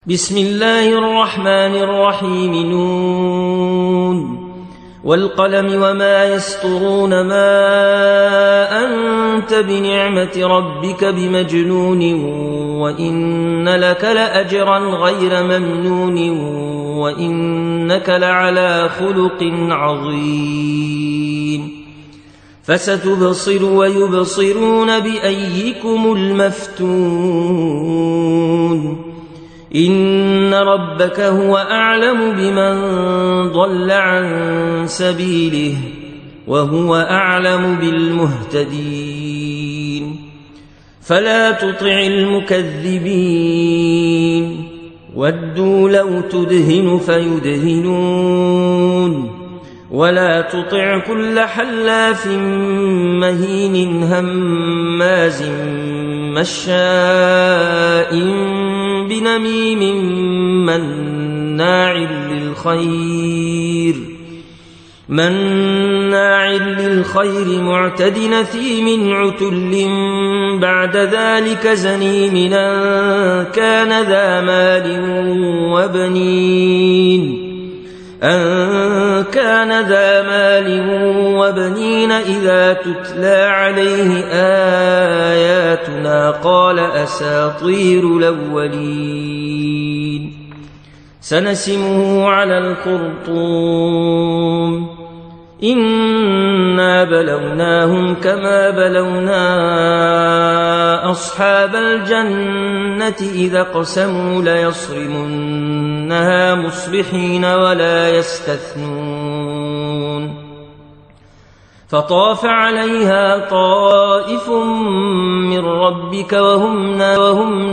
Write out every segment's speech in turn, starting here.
بسم الله الرحمن الرحيم. نون والقلم وما يسطرون، ما أنت بنعمة ربك بمجنون، وإن لك لأجرا غير ممنون، وإنك لعلى خلق عظيم. فستبصر ويبصرون بأيكم المفتون. إن ربك هو أعلم بمن ضل عن سبيله وهو أعلم بالمهتدين. فلا تطع المكذبين، ودوا لو تدهن فيدهنون. ولا تطع كل حلاف مهين هماز مشاء بنميم مناع للخير معتد نثيم عتل بعد ذلك زنيم أن كان ذا مال وبنين إذا تتلى عليه آياتنا قال أساطير الأولين. سنسمه على الخرطوم. إنا بلوناهم كما بلونا أصحاب الجنة إذا اقسموا ليصرمنها مصبحين ولا يستثنون. فطاف عليها طائف من ربك وهم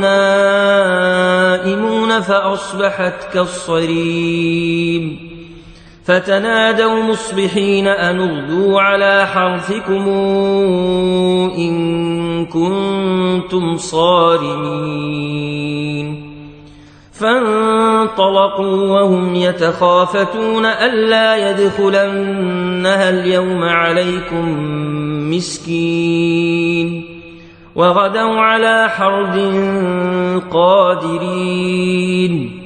نائمون فأصبحت كالصريم. فتنادوا مصبحين أن اغدوا على حرثكم إن كنتم صارمين. فانطلقوا وهم يتخافتون ألا يدخلنها اليوم عليكم مسكين. وغدوا على حرد قادرين.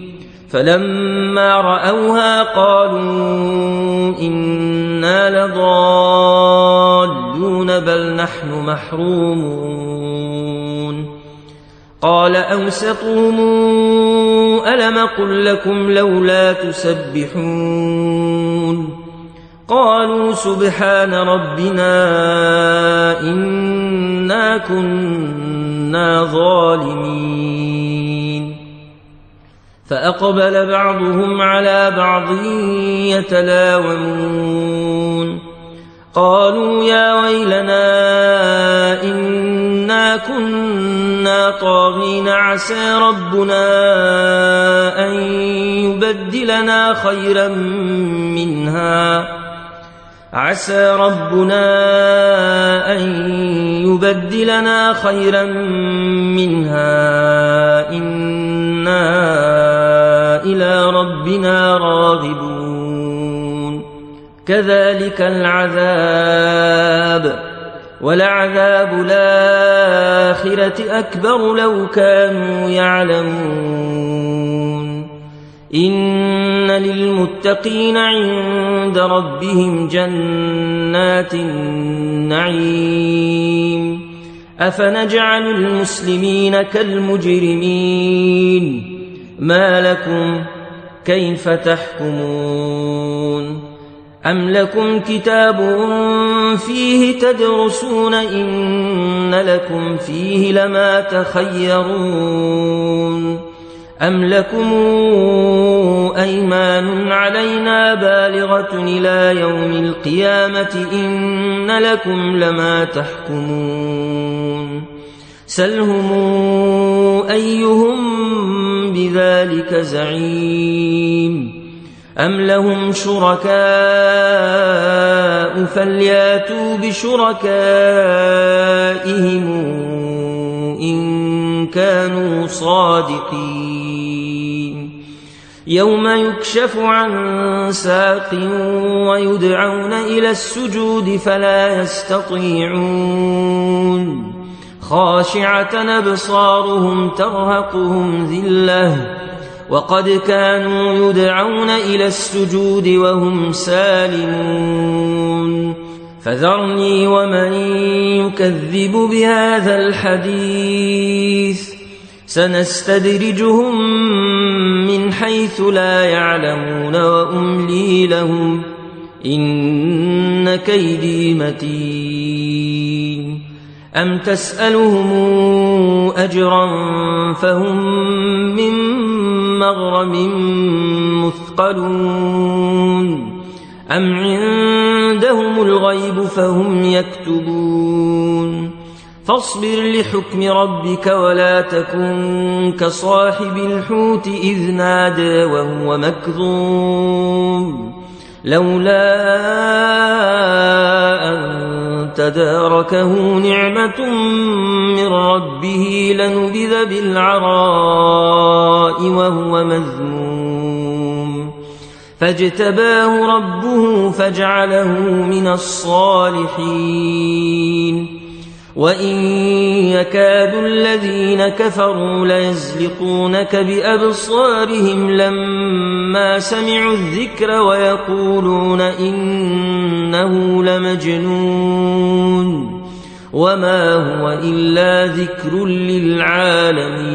فلما رأوها قالوا إنا لضالون بل نحن محرومون. قال أوسطهم ألم قل لكم لولا تسبحون. قالوا سبحان ربنا إنا كنا ظالمين. فأقبل بعضهم على بعض يتلاومون. قالوا يا ويلنا إنا كنا طاغين عسى ربنا أن يبدلنا خيرا منها إنا إلى ربنا راغبون. كذلك العذاب ولعذاب الآخرة أكبر لو كانوا يعلمون. إن للمتقين عند ربهم جنات النعيم. أفنجعل المسلمين كالمجرمين؟ ما لكم كيف تحكمون؟ أم لكم كتاب فيه تدرسون إن لكم فيه لما تخيرون؟ أم لكم أيمان علينا بالغة إلى يوم القيامة إن لكم لما تحكمون؟ سلهم أيهم بذلك زعيم. أم لهم شركاء فلياتوا بشركائهم إن كانوا صادقين. يوم يكشف عن ساق ويدعون إلى السجود فلا يستطيعون. خاشعة أبصارهم ترهقهم ذلة وقد كانوا يدعون إلى السجود وهم سالمون فذرني ومن يكذب بهذا الحديث سنستدرجهم من حيث لا يعلمون وأملي لهم إن كيدي متين أم تسألهم أجرا فهم من مغرم مثقلون أم عندهم الغيب فهم يكتبون فاصبر لحكم ربك ولا تكن كصاحب الحوت إذ نادى وهو مكظوم لولا أن تداركه نعمة من ربه لنبذ بالعراء وهو مذموم فاجتباه ربه فجعله من الصالحين وإن يكاد الذين كفروا ليزلقونك بأبصارهم لما سمعوا الذكر ويقولون إنه لمجنون وما هو إلا ذكر للعالمين